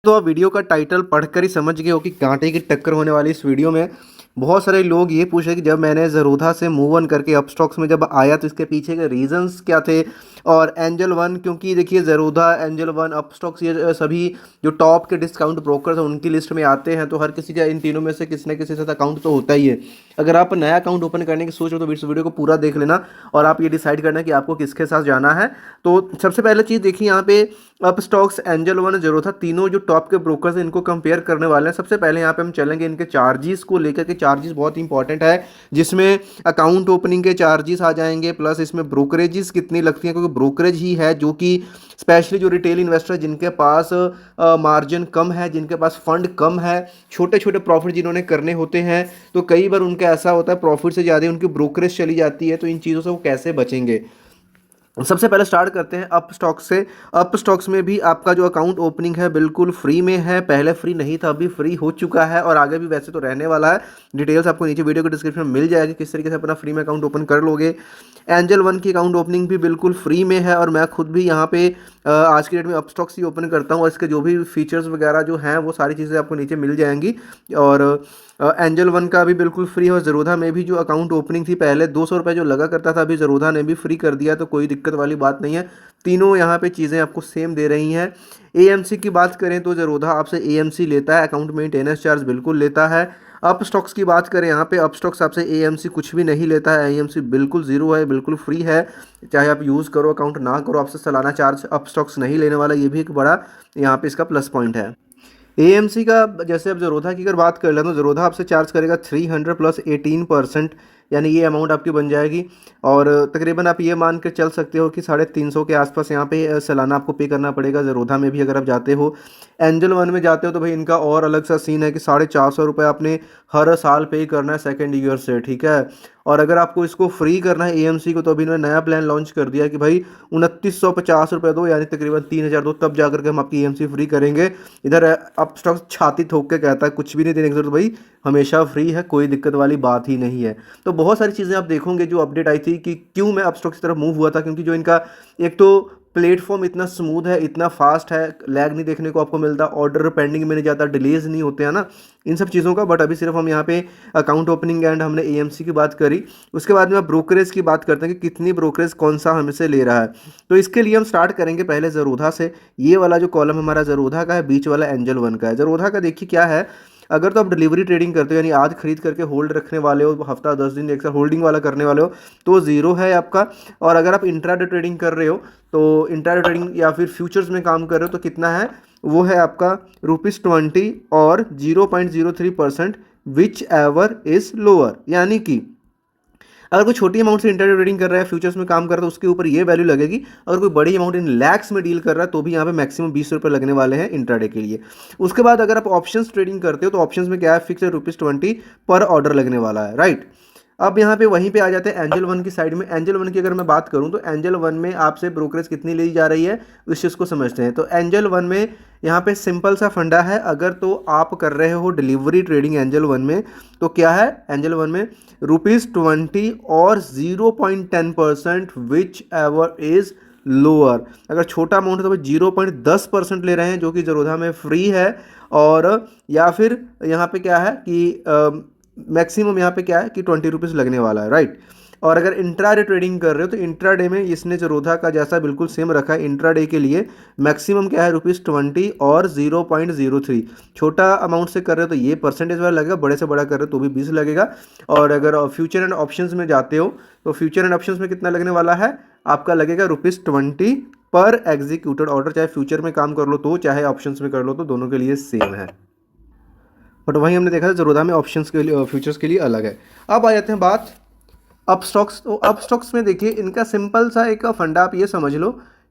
तो आप वीडियो का टाइटल पढ़कर ही समझ गए हो कि कांटे की टक्कर होने वाली इस वीडियो में। बहुत सारे लोग ये पूछ रहे कि जब मैंने ज़रोधा से मूव ऑन करके अपस्टॉक्स में जब आया तो इसके पीछे के रीजंस क्या थे। और एंजल वन, क्योंकि देखिए ज़रोधा, एंजल वन, अपस्टॉक्स, ये सभी जो टॉप के डिस्काउंट ब्रोकर्स हैं उनकी लिस्ट में आते हैं, तो हर किसी का इन तीनों में से किसी न किसी के साथ अकाउंट तो होता ही है। अगर आप नया अकाउंट ओपन करने की सोच रहे हो तो इस वीडियो को पूरा देख लेना और आप ये डिसाइड करना कि आपको किसके साथ जाना है। तो सबसे पहले चीज़ देखिए, यहाँ पे अपस्टॉक्स, एंजल वन, ज़रोधा, तीनों जो टॉप के ब्रोकर्स हैं इनको कंपेयर करने वाले हैं। सबसे पहले यहाँ पे हम चलेंगे इनके चार्जेस को लेकर के। चार्जेस बहुत इंपॉर्टेंट है, जिसमें अकाउंट ओपनिंग के चार्जेस आ जाएंगे, प्लस इसमें ब्रोकरेजेस कितनी लगती हैं, क्योंकि ब्रोकरेज ही है जो कि स्पेशली जो रिटेल इन्वेस्टर जिनके पास मार्जिन कम है, जिनके पास फंड कम है, छोटे छोटे प्रॉफिट जिन्होंने करने होते हैं, तो कई बार उनका ऐसा होता है प्रॉफिट से ज़्यादा उनकी ब्रोकरेज चली जाती है। तो इन चीज़ों से वो कैसे बचेंगे। सबसे पहले स्टार्ट करते हैं अप स्टॉक्स से। अप स्टॉक्स में भी आपका जो अकाउंट ओपनिंग है बिल्कुल फ्री में है। पहले फ्री नहीं था, अभी फ्री हो चुका है और आगे भी वैसे तो रहने वाला है। डिटेल्स आपको नीचे वीडियो के डिस्क्रिप्शन में मिल जाएगी किस तरीके से अपना फ्री में अकाउंट ओपन कर लोगे। एंजल वन की अकाउंट ओपनिंग भी बिल्कुल फ्री में है और मैं खुद भी यहाँ पे आज की डेट में अप स्टॉक्स ही ओपन करता हूँ और इसके जो भी फीचर्स वगैरह जो हैं वो सारी चीज़ें आपको नीचे मिल जाएंगी। और एंजल वन का भी बिल्कुल फ्री है और ज़रोधा में भी जो अकाउंट ओपनिंग थी पहले 200 रुपये जो लगा करता था, अभी ज़रोधा ने भी फ्री कर दिया, तो कोई दिक्कत वाली बात नहीं है। तीनों यहाँ पे चीज़ें आपको सेम दे रही हैं। एएमसी की बात करें तो ज़रोधा आपसे एएमसी लेता है, अकाउंट मेंटेनेंस चार्ज बिल्कुल लेता है। अप स्टॉक्स की बात करें, यहाँ पे अप स्टॉक्स आपसे एएमसी कुछ भी नहीं लेता है, एएमसी बिल्कुल ज़ीरो है, बिल्कुल फ्री है। चाहे आप यूज़ करो अकाउंट ना करो, आपसे सालाना चार्ज अप स्टॉक्स नहीं लेने वाला, ये भी एक बड़ा यहाँ पे इसका प्लस पॉइंट है। एएमसी का जैसे अब ज़रोधा की अगर बात कर लें तो ज़रोधा आपसे चार्ज करेगा 300 प्लस 18%, यानी ये अमाउंट आपकी बन जाएगी। और तकरीबन आप ये मान कर चल सकते हो कि 350 के आसपास यहाँ पे सालाना आपको पे करना पड़ेगा ज़रोधा में भी अगर आप जाते हो। एंजल वन में जाते हो तो भाई इनका और अलग सा सीन है कि 450 रुपये आपने हर साल पे करना है सेकेंड ईयर से, ठीक है। और अगर आपको इसको फ्री करना है एएमसी को, तो अभी इन्होंने नया प्लान लॉन्च कर दिया कि भाई 2950 दो, यानी तकरीबन 3000 दो, तब जाकर के हम आपकी एएमसी फ्री करेंगे। इधर अप स्टॉक छाती ठोक के कहता है कुछ भी नहीं देने की जरूरत भाई, हमेशा फ्री है, कोई दिक्कत वाली बात ही नहीं है। तो बहुत सारी चीज़ें आप देखोगे जो अपडेट आई थी कि क्यों मैं अप स्टॉक की तरफ मूव हुआ था, क्योंकि जो इनका एक तो प्लेटफॉर्म इतना स्मूथ है, इतना फास्ट है, लैग नहीं देखने को आपको मिलता, ऑर्डर पेंडिंग में नहीं जाता, डिलेज नहीं होते हैं ना इन सब चीज़ों का। बट अभी सिर्फ हम यहाँ पे अकाउंट ओपनिंग एंड हमने एएमसी की बात करी। उसके बाद में आप ब्रोकरेज की बात करते हैं कि कितनी ब्रोकरेज कौन सा हमसे ले रहा है। तो इसके लिए हम स्टार्ट करेंगे पहले ज़रोधा से। ये वाला जो कॉलम हमारा ज़रोधा का है, बीच वाला एंजल वन का है। ज़रोधा का देखिए क्या है, अगर तो आप डिलीवरी ट्रेडिंग करते हो, यानी आज खरीद करके होल्ड रखने वाले हो, हफ्ता 10 दिन एक साथ होल्डिंग वाला करने वाले हो, तो ज़ीरो है आपका। और अगर आप इंट्राडे ट्रेडिंग कर रहे हो, तो इंट्राडे ट्रेडिंग या फिर फ्यूचर्स में काम कर रहे हो, तो कितना है, वो है आपका ₹20 और 0.03%, विच एवर इज़ लोअर। यानी कि अगर कोई छोटी अमाउंट से इंट्राडे ट्रेडिंग कर रहा है, फ्यूचर्स में काम कर रहा है, तो उसके ऊपर ये वैल्यू लगेगी। अगर कोई बड़ी अमाउंट इन लैक्स में डील कर रहा है तो भी यहाँ पे मैक्सिमम ₹20 लगने वाले हैं इंट्राडे के लिए। उसके बाद अगर आप ऑप्शंस ट्रेडिंग करते हो तो ऑप्शंस में क्या है, फिक्स है ₹20 पर ऑर्डर लगने वाला है, राइट। अब यहाँ पे वहीं पे आ जाते हैं एंजल वन की साइड में। एंजल वन की अगर मैं बात करूँ तो एंजल वन में आपसे ब्रोकरेज कितनी ली जा रही है इस चीज़ को समझते हैं। तो एंजल वन में यहाँ पे सिंपल सा फंडा है, अगर तो आप कर रहे हो डिलीवरी ट्रेडिंग एंजल वन में, तो क्या है एंजल वन में ₹20 और 0.10%, विच एवर इज़ लोअर। अगर छोटा अमाउंट है तो भाई 0.10% ले रहे हैं, जो कि ज़रोधा में फ्री है। और या फिर यहाँ पे क्या है कि मैक्सिमम यहाँ पे क्या है कि ₹20 लगने वाला है, राइट। और अगर इंट्राडे ट्रेडिंग कर रहे हो तो इंट्राडे में इसने ज़रोधा का जैसा बिल्कुल सेम रखा है। इंट्राडे के लिए मैक्सिमम क्या है, ₹20 और 0.03। छोटा अमाउंट से कर रहे हो तो ये परसेंटेज वाला लगेगा, बड़े से बड़ा कर रहे हो तो भी 20 लगेगा। और अगर फ्यूचर एंड ऑप्शंस में जाते हो तो फ्यूचर एंड ऑप्शंस में कितना लगने वाला है, आपका लगेगा ₹20 पर एग्जीक्यूटेड ऑर्डर। चाहे फ्यूचर में काम कर लो तो, चाहे ऑप्शंस में कर लो तो, दोनों के लिए सेम है। बट वहीं हमने देखा था ज़रोधा में ऑप्शंस के लिए, फ्यूचर्स के लिए अलग है। अब आ जाते हैं बात अप स्टॉक्स। तो अप स्टॉक्स में देखिए इनका सिंपल सा एक फंडा आप ये समझ लो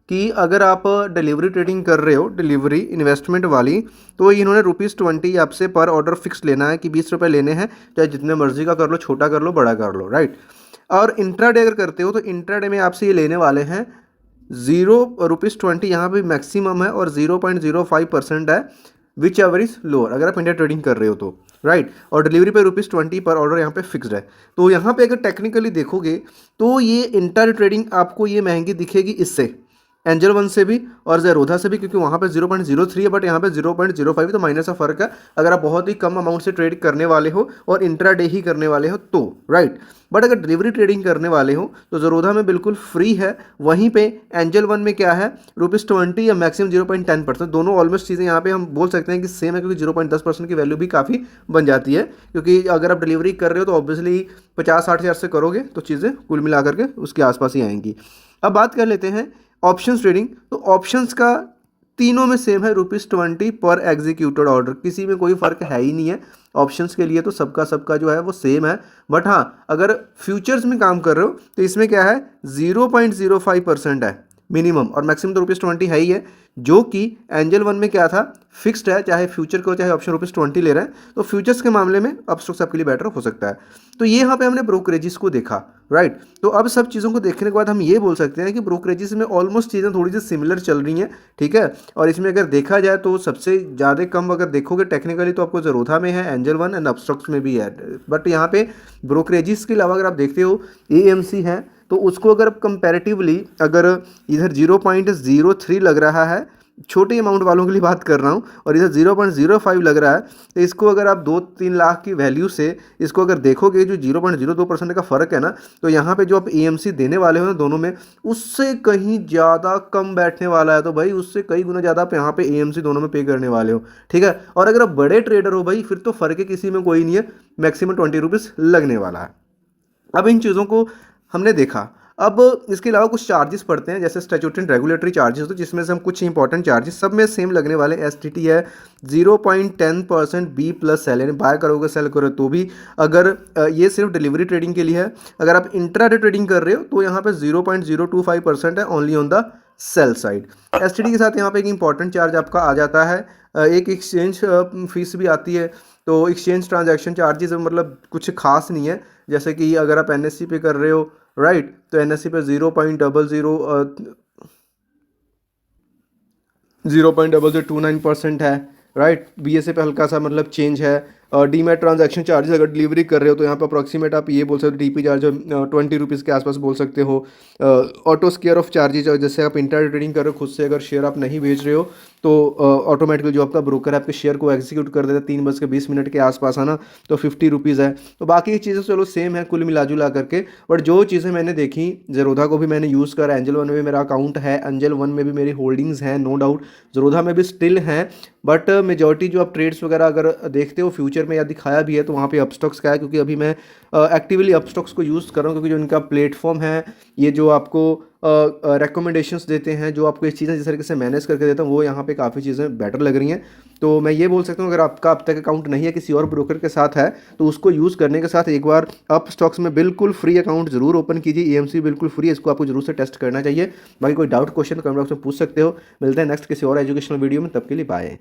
कि अगर आप डिलीवरी ट्रेडिंग कर रहे हो, डिलीवरी इन्वेस्टमेंट वाली, तो इन्होंने ₹20 आपसे पर ऑर्डर फिक्स लेना है कि ₹20 लेने हैं, चाहे जितने मर्जी का कर लो, छोटा कर लो, बड़ा कर लो, राइट। और इंट्राडे अगर करते हो तो इंट्राडे में आपसे ये लेने वाले हैं ₹20, यहाँ पे मैक्सिमम है, और 0.05% है, विच एवर इज लोअर, अगर आप इंडिया ट्रेडिंग कर रहे हो तो, राइट। और डिलीवरी पे ₹20 पर ऑर्डर यहाँ पे फिक्स्ड है। तो यहाँ पे अगर टेक्निकली देखोगे तो ये इंटर ट्रेडिंग आपको ये महंगी दिखेगी इससे, एंजल वन से भी और ज़ेरोधा से भी, क्योंकि वहाँ पे 0.03 है बट यहाँ पे 0.05, तो माइनस का फ़र्क है अगर आप बहुत ही कम अमाउंट से ट्रेड करने वाले हो और इंट्राडे ही करने वाले हो तो, राइट। बट अगर डिलीवरी ट्रेडिंग करने वाले हो तो ज़ेरोधा में बिल्कुल फ्री है। वहीं पे एंजल वन में क्या है, ₹20 या मैक्सिमम 0.10%, दोनों ऑलमोस्ट चीज़ें यहाँ पे हम बोल सकते हैं कि सेम है, क्योंकि 0.10% की वैल्यू भी काफ़ी बन जाती है, क्योंकि अगर आप डिलीवरी कर रहे हो तो ऑब्वियसली 50-60 हज़ार से करोगे तो चीज़ें कुल मिला करके उसके आसपास ही आएंगी। अब बात कर लेते हैं ऑप्शंस ट्रेडिंग। तो ऑप्शंस का तीनों में सेम है, ₹20 पर एग्जीक्यूटेड ऑर्डर, किसी में कोई फ़र्क है ही नहीं है। ऑप्शंस के लिए तो सबका सबका जो है वो सेम है। बट हाँ, अगर फ्यूचर्स में काम कर रहे हो तो इसमें क्या है, 0.05% है मिनिमम, और मैक्सिमम तो ₹20 है ही है, जो कि एंजल वन में क्या था, फिक्स्ड है, चाहे फ्यूचर को चाहे ऑप्शन ₹20 ले रहे हैं। तो फ्यूचर्स के मामले में अपस्टॉक्स आपके लिए बेटर हो सकता है। तो ये यहाँ पे हमने ब्रोकरेजेस को देखा, राइट। तो अब सब चीज़ों को देखने के बाद हम ये बोल सकते हैं कि ब्रोकरेजेस में ऑलमोस्ट चीज़ें थोड़ी सी सिमिलर चल रही हैं, ठीक है। और इसमें अगर देखा जाए तो सबसे ज़्यादा कम अगर देखोगे टेक्निकली तो आपको ज़ेरोधा में है, एंजल वन एंड अपस्टॉक्स में भी है। बट यहाँ पे ब्रोकरेजेस के अलावा अगर आप देखते हो एएमसी है, तो उसको अगर कंपैरेटिवली अगर इधर 0.03 लग रहा है, छोटे अमाउंट वालों के लिए बात कर रहा हूँ, और इधर 0.05 लग रहा है, तो इसको अगर आप 2-3 लाख की वैल्यू से इसको अगर देखोगे, जो 0.02% का फ़र्क है ना, तो यहाँ पे जो आप एएमसी देने वाले हो ना दोनों में, उससे कहीं ज़्यादा कम बैठने वाला है। तो भाई उससे कई गुना ज़्यादा आप यहाँ पे एएमसी दोनों में पे करने वाले हो, ठीक है। और अगर आप बड़े ट्रेडर हो भाई, फिर तो फ़र्क है किसी में कोई नहीं है, मैक्सिमम ₹20 लगने वाला है। अब इन चीज़ों को हमने देखा। अब इसके अलावा कुछ चार्जेस पड़ते हैं, जैसे स्टैट्यूटरी एंड रेगुलेटरी चार्जेस होते हैं, जिसमें से हम कुछ इंपॉर्टेंट चार्जेस सब में सेम लगने वाले। एसटीटी है 0.10% बी प्लस सेल, यानी बाय करोगे सेल करो तो भी। अगर ये सिर्फ डिलीवरी ट्रेडिंग के लिए है, अगर आप इंट्राडे ट्रेडिंग कर रहे हो तो यहाँ पे 0.025% है only on the sell side. STD के साथ यहाँ पे एक इंपॉर्टेंट चार्ज आपका आ जाता है, एक एक्सचेंज फीस भी आती है। तो एक्सचेंज ट्रांजैक्शन चार्जेस मतलब कुछ खास नहीं है, जैसे कि अगर आप एनएससी पे कर रहे हो, राइट, तो एनएससी पे 0.0029% है, राइट। बीएसए पे हल्का सा मतलब चेंज है। डीमैट ट्रांजैक्शन चार्जेस अगर डिलीवरी कर रहे हो तो यहाँ पर अप्रॉक्सीमेट आप ये बोल सकते हो, डीपी चार्ज ₹20 के आसपास बोल सकते हो। ऑटो स्केयर ऑफ चार्जेज, जैसे आप इंटर ट्रेडिंग कर रहे हो खुद से, अगर शेयर आप नहीं बेच रहे हो तो ऑटोमेटिकली जो आपका ब्रोकर है आपके शेयर को एग्जीक्यूट कर देता है 3:20 के आसपास, है ना, तो ₹50 है। तो बाकी की चीज़ें चलो सेम है कुल मिला जुला करके। बट जो चीज़ें मैंने देखी, ज़ेरोधा को भी मैंने यूज़ करा, एंजल वन में भी मेरा अकाउंट है, एंजल वन में भी मेरी होल्डिंग्स हैं नो डाउट, ज़ेरोधा में भी स्टिल हैं। बट मेजॉरिटी जो आप ट्रेड्स वगैरह अगर देखते हो फ्यूचर में या दिखाया भी है तो वहाँ पे अपस्टॉक्स का है, क्योंकि अभी मैं एक्टिवली अपस्टॉक्स को यूज़ कर रहा हूँ, क्योंकि जो इनका प्लेटफॉर्म है, ये जो आपको रिकमेंडेशंस देते हैं, जो आपको इस चीज़ें जिस तरीके से मैनेज करके देता हूँ, वो यहाँ पे काफ़ी चीज़ें बेटर लग रही हैं। तो मैं ये बोल सकता हूँ अगर आपका अब तक अकाउंट नहीं है, किसी और ब्रोकर के साथ है, तो उसको यूज़ करने के साथ एक बार अप स्टॉक्स में बिल्कुल फ्री अकाउंट जरूर ओपन कीजिए। एएमसी बिल्कुल फ्री है, इसको आपको जरूर से टेस्ट करना चाहिए। बाकी कोई डाउट क्वेश्चन कमेंट बॉक्स में पूछ सकते हो। मिलते हैं नेक्स्ट किसी और एजुकेशनल वीडियो में, तब के लिए बाय।